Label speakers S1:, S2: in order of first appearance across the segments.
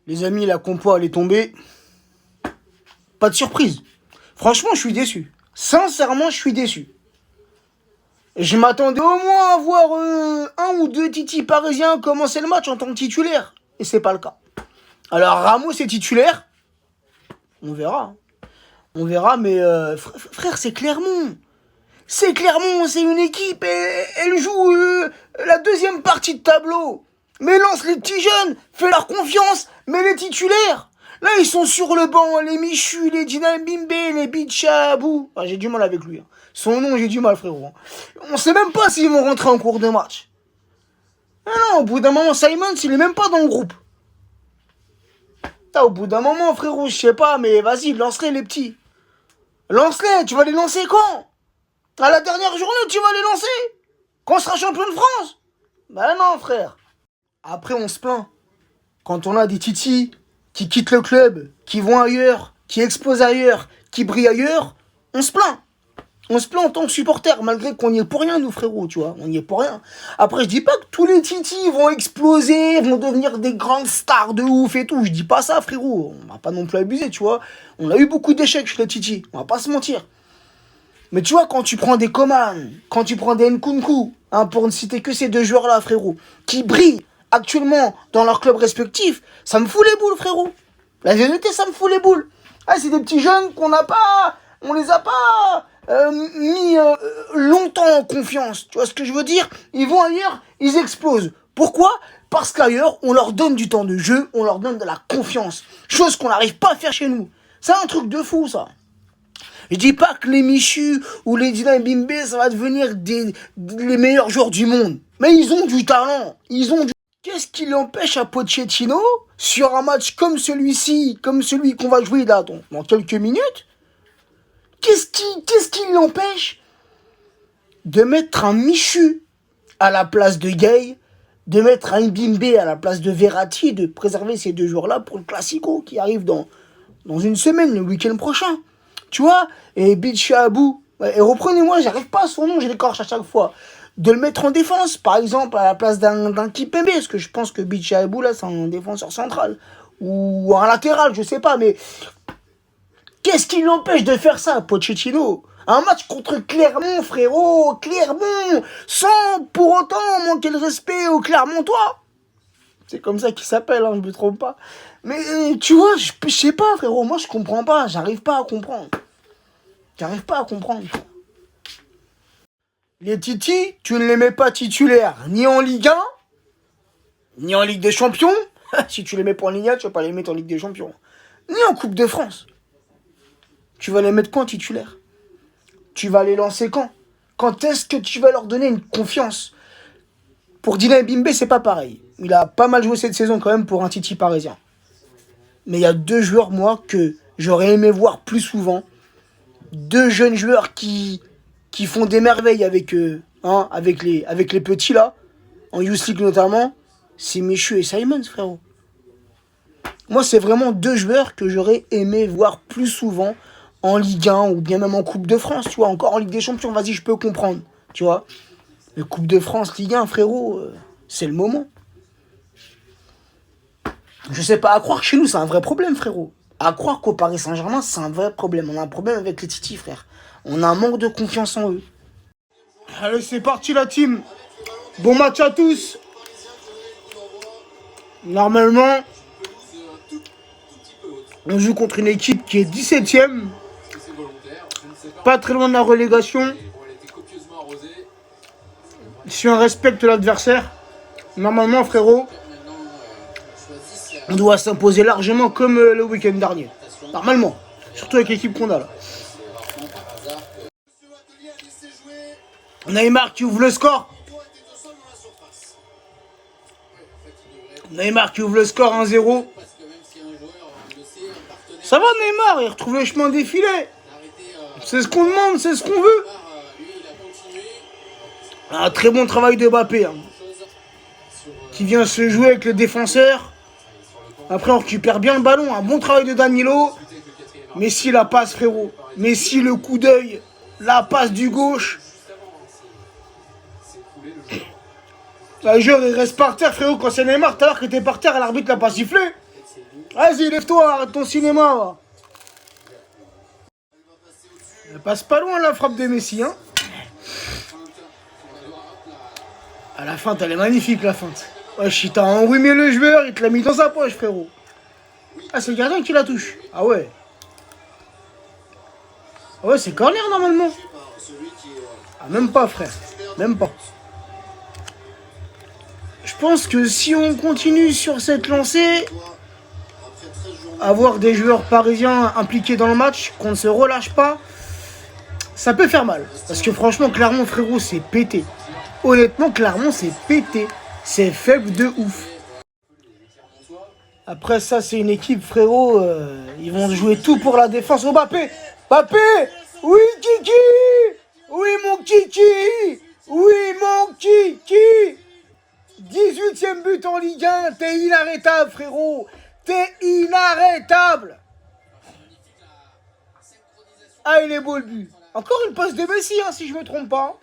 S1: Les amis, la compo, elle est tombée. Pas de surprise. Franchement, je suis déçu. Sincèrement, je suis déçu. Je m'attendais au moins à voir un ou deux titis parisiens commencer le match en tant que titulaire. Et c'est pas le cas. Alors, Ramos est titulaire. On verra. On verra, mais frère, c'est Clermont. C'est Clermont, c'est une équipe. Elle joue la deuxième partie de tableau. Mais lance les petits jeunes. Fais leur confiance. Mais les titulaires. Là, ils sont sur le banc. Les Michu, les Dinambimbe, les Bichabou. Ah, j'ai du mal avec lui. Hein. Son nom, j'ai du mal, frérot. On sait même pas s'ils vont rentrer en cours de match. Ah non, au bout d'un moment, Simons, il est même pas dans le groupe. Au bout d'un moment, frérot, je sais pas, mais vas-y, lance-les, les petits. Lance-les, tu vas les lancer quand? À la dernière journée, tu vas les lancer? Quand on sera champion de France? Ben non, frère. Après, on se plaint. Quand on a des titis qui quittent le club, qui vont ailleurs, qui explosent ailleurs, qui brillent ailleurs, on se plaint. On se plaint en tant que supporter, malgré qu'on n'y est pour rien, nous, frérot, tu vois. On n'y est pour rien. Après, je dis pas que tous les titis vont exploser, vont devenir des grandes stars de ouf et tout. Je dis pas ça, frérot. On va pas non plus abuser, tu vois. On a eu beaucoup d'échecs chez les titis. On va pas se mentir. Mais tu vois, quand tu prends des Coman, quand tu prends des Nkunku, hein, pour ne citer que ces deux joueurs-là, frérot, qui brillent actuellement dans leur club respectif, ça me fout les boules, frérot. La vérité, ça me fout les boules. Ah, c'est des petits jeunes qu'on n'a pas... On les a pas... mis longtemps en confiance. Tu vois ce que je veux dire? Ils vont ailleurs, ils explosent. Pourquoi? Parce qu'ailleurs, on leur donne du temps de jeu, on leur donne de la confiance. Chose qu'on n'arrive pas à faire chez nous. C'est un truc de fou, ça. Je dis pas que les Michu ou les Dinambimbe, ça va devenir les meilleurs joueurs du monde. Mais ils ont du talent. Ils ont du... Qu'est-ce qui l'empêche à Pochettino, sur un match comme celui-ci, comme celui qu'on va jouer là dans quelques minutes, qu'est-ce qui l'empêche de mettre un Michu à la place de Gay, de mettre un Mbimbe à la place de Verratti, de préserver ces deux joueurs-là pour le Classico qui arrive dans une semaine, le week-end prochain. Tu vois? Et Bichabou, et reprenez-moi, j'arrive pas à son nom, je l'écorche à chaque fois. De le mettre en défense, par exemple, à la place d'un Kipembe, parce que je pense que Bichabou, là, c'est un défenseur central. Ou un latéral, je sais pas, mais... Qu'est-ce qui l'empêche de faire ça, Pochettino? Un match contre Clermont, frérot, Clermont, sans pour autant manquer le respect aux Clermontois. C'est comme ça qu'il s'appelle, hein, je me trompe pas. Mais tu vois, je sais pas, frérot, moi je comprends pas, j'arrive pas à comprendre. J'arrive pas à comprendre. Les titis, tu ne les mets pas titulaires, ni en Ligue 1, ni en Ligue des Champions. Si tu les mets pas en Ligue 1, tu vas pas les mettre en Ligue des Champions. Ni en Coupe de France. Tu vas les mettre quand titulaires? Tu vas les lancer quand? Quand est-ce que tu vas leur donner une confiance? Pour Dinambimbe, c'est pas pareil. Il a pas mal joué cette saison quand même pour un titi parisien. Mais il y a deux joueurs, moi, que j'aurais aimé voir plus souvent. Deux jeunes joueurs qui font des merveilles avec hein, avec les petits là, en Youth League notamment. C'est Michu et Simons, frérot. Moi, c'est vraiment deux joueurs que j'aurais aimé voir plus souvent en Ligue 1 ou bien même en Coupe de France, tu vois. Encore en Ligue des Champions, vas-y, je peux comprendre, tu vois. Mais Coupe de France, Ligue 1, frérot, c'est le moment. Je sais pas, à croire que chez nous, c'est un vrai problème, frérot. À croire qu'au Paris Saint-Germain, c'est un vrai problème. On a un problème avec les titis, frère. On a un manque de confiance en eux. Allez, c'est parti, la team. Bon match à tous. Normalement, on joue contre une équipe qui est 17ème. Pas très loin de la relégation. Si on respecte l'adversaire, normalement, frérot, on doit s'imposer largement comme le week-end dernier. Normalement. Surtout avec l'équipe qu'on a là. Neymar qui ouvre le score. Neymar qui ouvre le score 1-0. Ça va Neymar, il retrouve le chemin des filets. C'est ce qu'on demande, c'est ce qu'on veut. Un très bon travail de Mbappé. Hein, qui vient se jouer avec le défenseur. Après on récupère bien le ballon. Un bon travail de Danilo. Messi la passe, frérot. Messi le coup d'œil. La passe du gauche. Le joueur il reste par terre, frérot. Quand c'est Neymar, tout à l'heure que t'es par terre, l'arbitre l'a pas sifflé. Vas-y, lève-toi, arrête ton cinéma, va. Elle passe pas loin, la frappe de Messi, hein. À la feinte, elle est magnifique, la feinte. Wesh, il t'a enrhumé le joueur, il te l'a mis dans sa poche, frérot. Ah, c'est le gardien qui la touche. Ah ouais. Ah ouais, c'est corner, normalement. Ah, même pas, frère. Même pas. Je pense que si on continue sur cette lancée, avoir des joueurs parisiens impliqués dans le match, qu'on ne se relâche pas, ça peut faire mal. Parce que franchement, Clermont, frérot, c'est pété. Honnêtement, Clermont, c'est pété. C'est faible de ouf. Après ça, c'est une équipe, frérot. Ils vont jouer tout pour la défense. Oh, Mbappé! Mbappé! Oui, Kiki! Oui, mon Kiki! Oui, mon Kiki! 18e but en Ligue 1. T'es inarrêtable, frérot. T'es inarrêtable. Ah, il est beau le but. Encore une passe de Messi, hein, si je me trompe pas.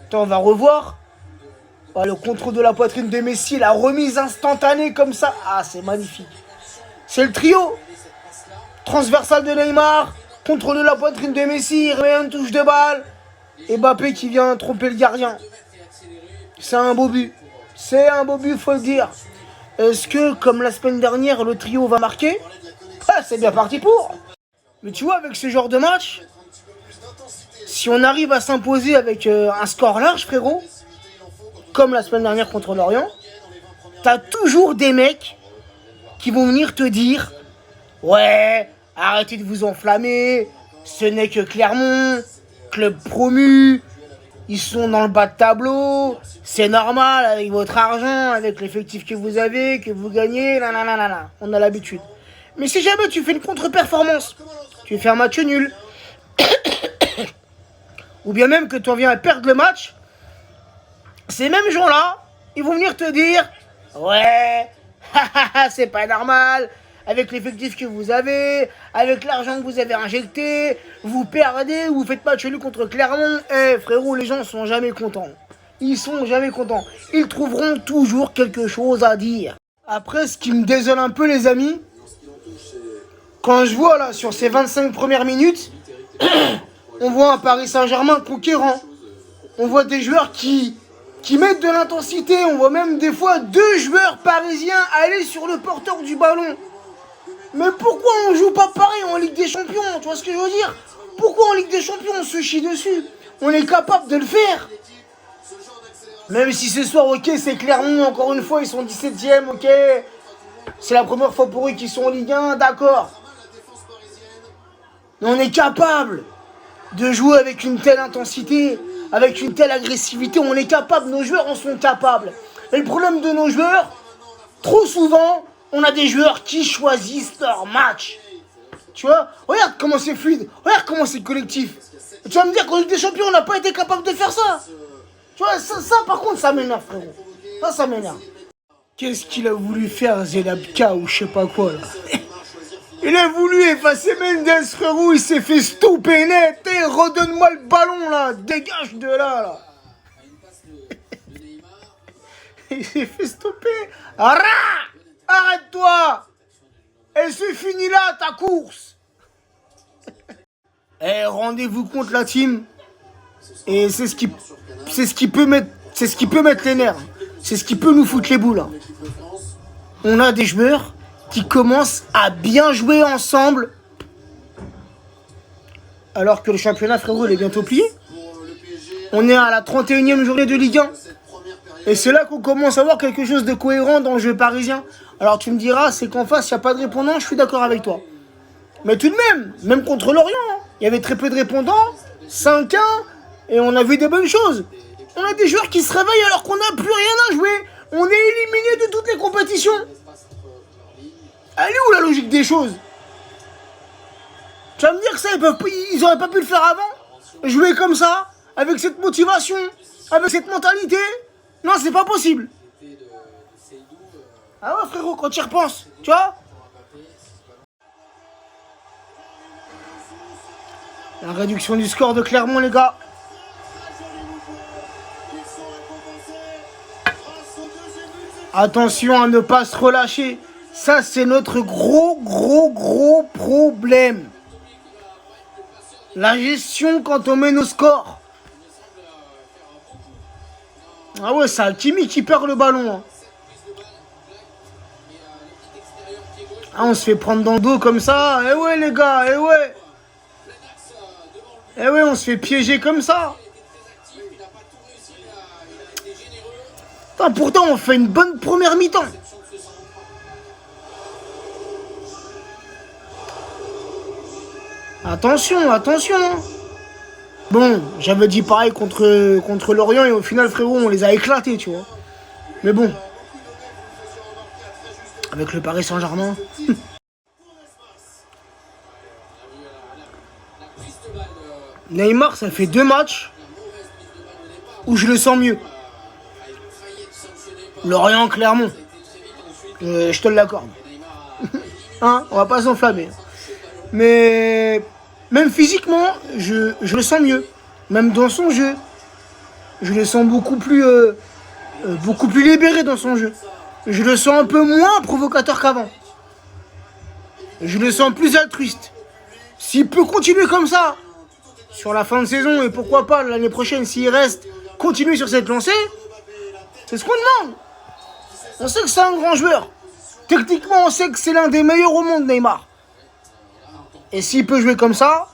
S1: Attends, on va revoir. Ah, le contrôle de la poitrine de Messi, la remise instantanée comme ça. Ah, c'est magnifique. C'est le trio. Transversal de Neymar. Contrôle de la poitrine de Messi. Il remet une touche de balle. Et Mbappé qui vient tromper le gardien. C'est un beau but. C'est un beau but, faut le dire. Est-ce que, comme la semaine dernière, le trio va marquer? Ah, c'est bien parti pour. Mais tu vois, avec ce genre de match, si on arrive à s'imposer avec un score large, frérot, comme la semaine dernière contre Lorient, t'as toujours des mecs qui vont venir te dire « Ouais, arrêtez de vous enflammer, ce n'est que Clermont, club promu, ils sont dans le bas de tableau, c'est normal avec votre argent, avec l'effectif que vous avez, que vous gagnez, nanana, on a l'habitude. » Mais si jamais tu fais une contre-performance, tu fais un match nul, ou bien même que tu en viens à perdre le match, ces mêmes gens-là, ils vont venir te dire « Ouais, c'est pas normal, avec l'effectif que vous avez, avec l'argent que vous avez injecté, vous perdez, vous faites match nul contre Clermont. » Eh frérot, les gens sont jamais contents. Ils sont jamais contents. Ils trouveront toujours quelque chose à dire. Après, ce qui me désole un peu, les amis, quand je vois là, sur ces 25 premières minutes, on voit un Paris Saint-Germain conquérant. On voit des joueurs qui mettent de l'intensité. On voit même des fois 2 joueurs parisiens aller sur le porteur du ballon. Mais pourquoi on joue pas pareil en Ligue des Champions? Tu vois ce que je veux dire? Pourquoi en Ligue des Champions on se chie dessus? On est capable de le faire. Même si ce soir, ok, c'est Clermont, encore une fois, ils sont 17e, ok. C'est la première fois pour eux qu'ils sont en Ligue 1, d'accord. Mais on est capable de jouer avec une telle intensité, avec une telle agressivité. On est capable, nos joueurs en sont capables. Et le problème de nos joueurs, trop souvent, on a des joueurs qui choisissent leur match. Tu vois, regarde comment c'est fluide, regarde comment c'est collectif. Et tu vas me dire qu'en Ligue des Champions, on n'a pas été capable de faire ça. Tu vois, ça par contre, ça m'énerve, frérot. Ça m'énerve. Qu'est-ce qu'il a voulu faire, Zelabka, ou je sais pas quoi, là? Il a voulu effacer Mendes, frérot, il s'est fait stopper net. Et redonne-moi le ballon, là. Dégage de là, là. Il s'est fait stopper. Arrête-toi. Et c'est fini là, ta course. Eh, rendez-vous compte, la team. Et c'est ce qui peut mettre les nerfs. C'est ce qui peut nous foutre les boules, hein. On a des joueurs qui commencent à bien jouer ensemble, alors que le championnat, frérot, il est bientôt plié. On est à la 31e journée de Ligue 1. Et c'est là qu'on commence à voir quelque chose de cohérent dans le jeu parisien. Alors tu me diras, c'est qu'en face, il n'y a pas de répondants, je suis d'accord avec toi. Mais tout de même contre Lorient, hein, il y avait très peu de répondants, 5-1, et on a vu des bonnes choses. On a des joueurs qui se réveillent alors qu'on n'a plus rien à jouer. On est éliminé de toutes les compétitions. Elle est où la logique des choses? Tu vas me dire que ça, ils auraient pas pu le faire avant? Jouer comme ça, avec cette motivation, avec cette mentalité? Non, c'est pas possible. Ah ouais, frérot, quand tu y repenses, tu vois? La réduction du score de Clermont, les gars. Attention à ne pas se relâcher. Ça, c'est notre gros problème. La gestion quand on mène au score. Ah ouais, c'est Hakimi qui perd le ballon. Hein. Ah, on se fait prendre dans le dos comme ça. Eh ouais, les gars, eh ouais. Eh ouais, on se fait piéger comme ça. Putain, pourtant, on fait une bonne première mi-temps. Attention, attention. Bon, j'avais dit pareil contre Lorient et au final, frérot, on les a éclatés, tu vois. Mais bon. Avec le Paris Saint-Germain. Neymar, ça fait 2 matchs où je le sens mieux. Lorient, Clermont. Je te l'accorde. Hein, on va pas s'enflammer. Mais même physiquement, je le sens mieux. Même dans son jeu. Je le sens beaucoup plus libéré dans son jeu. Je le sens un peu moins provocateur qu'avant. Je le sens plus altruiste. S'il peut continuer comme ça sur la fin de saison et pourquoi pas l'année prochaine s'il reste, continuer sur cette lancée, c'est ce qu'on demande. On sait que c'est un grand joueur. Techniquement, on sait que c'est l'un des meilleurs au monde, Neymar. Et s'il peut jouer comme ça,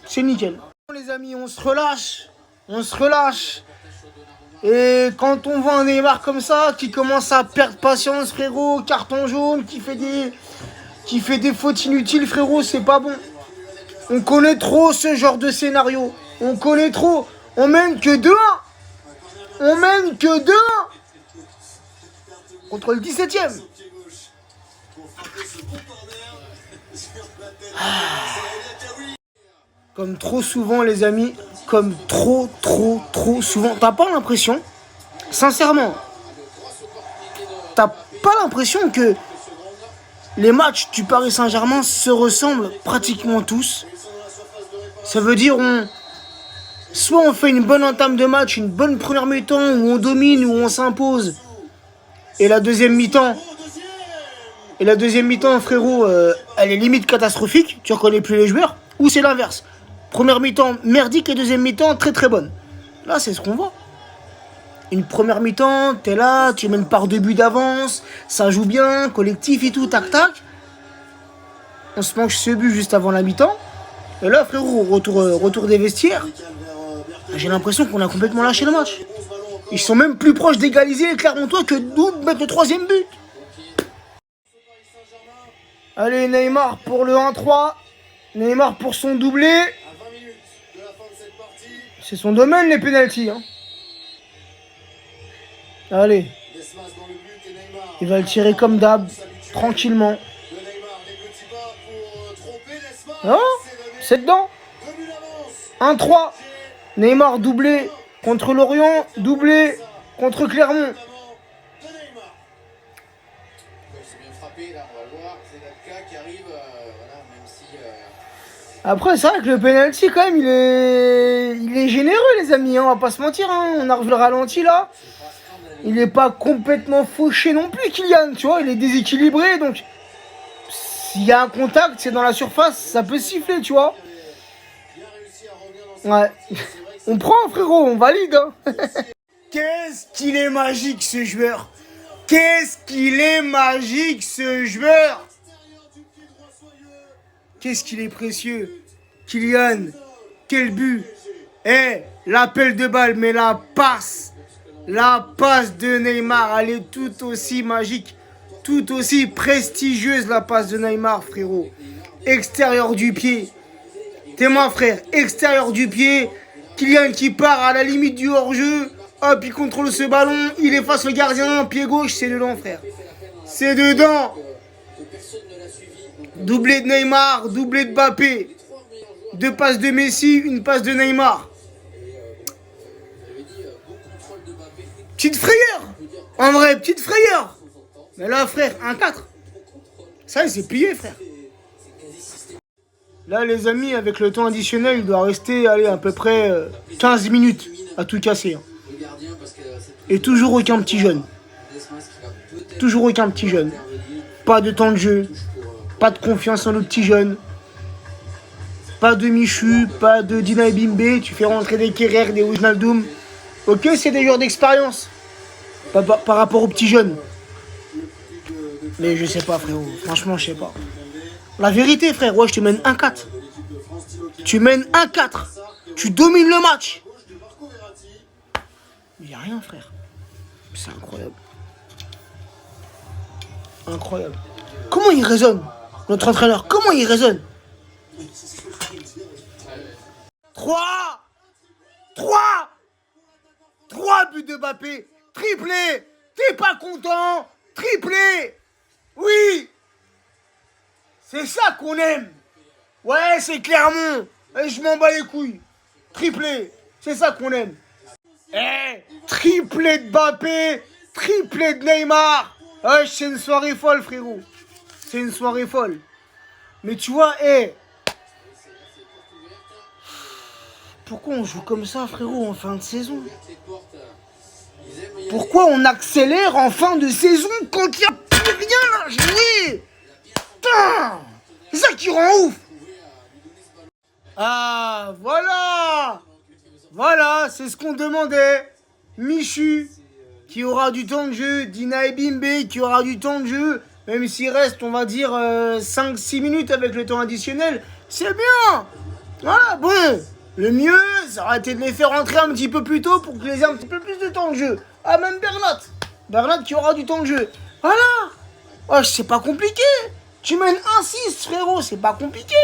S1: c'est nickel. Les amis, on se relâche. On se relâche. Et quand on voit un Neymar comme ça, qui commence à perdre patience, frérot, carton jaune, qui fait des fautes inutiles, frérot, c'est pas bon. On connaît trop ce genre de scénario. On connaît trop. On mène que 2-1. On mène que 2-1. Contre le 17e. Comme trop souvent, les amis, comme trop souvent, t'as pas l'impression, sincèrement, t'as pas l'impression que les matchs du Paris Saint-Germain se ressemblent pratiquement tous. Ça veut dire, soit on fait une bonne entame de match, une bonne première mi-temps où on domine, où on s'impose, et la deuxième mi-temps, frérot, elle est limite catastrophique, tu reconnais plus les joueurs, ou c'est l'inverse. Première mi-temps merdique et deuxième mi-temps très bonne. Là, c'est ce qu'on voit. Une première mi-temps, t'es là, tu mènes par 2 buts d'avance, ça joue bien, collectif et tout, tac. On se mange ce but juste avant la mi-temps. Et là, frérot, retour des vestiaires, j'ai l'impression qu'on a complètement lâché le match. Ils sont même plus proches d'égaliser les Clermontois que nous de mettre le 3e but. Allez, Neymar pour le 1-3. Neymar pour son doublé. C'est son domaine, les pénaltys. Hein. Allez. Il va le tirer comme d'hab, tranquillement. Oh, c'est dedans. 1-3. Neymar doublé contre Lorient, doublé contre Clermont. Après, c'est vrai que le penalty, quand même, il est généreux, les amis, hein, on va pas se mentir. Hein. On a revu le ralenti, là. Il est pas complètement fauché non plus, Kylian, tu vois. Il est déséquilibré, donc... S'il y a un contact, c'est dans la surface, ça peut siffler, tu vois. Ouais. On prend, frérot, on valide. Hein. Qu'est-ce qu'il est magique, ce joueur. Qu'est-ce qu'il est magique, ce joueur. Qu'est-ce qu'il est précieux. Kylian, quel but. L'appel de balle, mais la passe de Neymar, elle est tout aussi magique, tout aussi prestigieuse, la passe de Neymar, frérot. Extérieur du pied. T'es moi, frère, extérieur du pied. Kylian qui part à la limite du hors-jeu. Hop, il contrôle ce ballon, il efface le gardien, pied gauche, c'est dedans, frère. C'est dedans. Doublé de Neymar, doublé de Mbappé. 2 passes de Messi, une passe de Neymar. Petite frayeur. En vrai, petite frayeur. Mais là, frère, 1-4. Ça, c'est plié, frère. Là, les amis, avec le temps additionnel, il doit rester, allez, à peu près 15 minutes à tout casser. Hein. Et toujours aucun petit jeune. Toujours aucun petit jeune. Pas de temps de jeu. Pas de confiance en nos petits jeunes. Pas de Michu, pas de Dina Bimbe. Tu fais rentrer des Kerrer, des Wijnaldum. Ok, c'est des joueurs d'expérience. Par rapport aux petits jeunes. Mais je sais pas, frérot. Franchement, je sais pas. La vérité, frère, ouais, je te mène 1-4. Tu mènes 1-4. Tu domines le match. Il n'y a rien, frère. C'est incroyable. Incroyable. Comment il raisonne, notre entraîneur? Comment il raisonne? 3 buts de Mbappé. Triplé. T'es pas content? Triplé. Oui. C'est ça qu'on aime. Ouais, c'est Clermont. Et je m'en bats les couilles. Triplé. C'est ça qu'on aime. Triplé de Mbappé. Triplé de Neymar. Ouais, c'est une soirée folle, frérot. C'est une soirée folle. Mais tu vois, pourquoi on joue comme ça, frérot, en fin de saison? Pourquoi on accélère en fin de saison quand il n'y a plus rien à jouer? Putain, c'est ça qui rend ouf. Ah, voilà. Voilà, c'est ce qu'on demandait. Michu, qui aura du temps de jeu. Dina Bimbe, qui aura du temps de jeu. Même s'il reste, on va dire, 5-6 minutes avec le temps additionnel. C'est bien. Voilà, bon. Le mieux, ça aurait été de les faire rentrer un petit peu plus tôt pour qu'ils aient un petit peu plus de temps de jeu. Ah, même Bernat. Bernat qui aura du temps de jeu. Voilà. Oh, c'est pas compliqué. Tu mènes 1-6, frérot, c'est pas compliqué.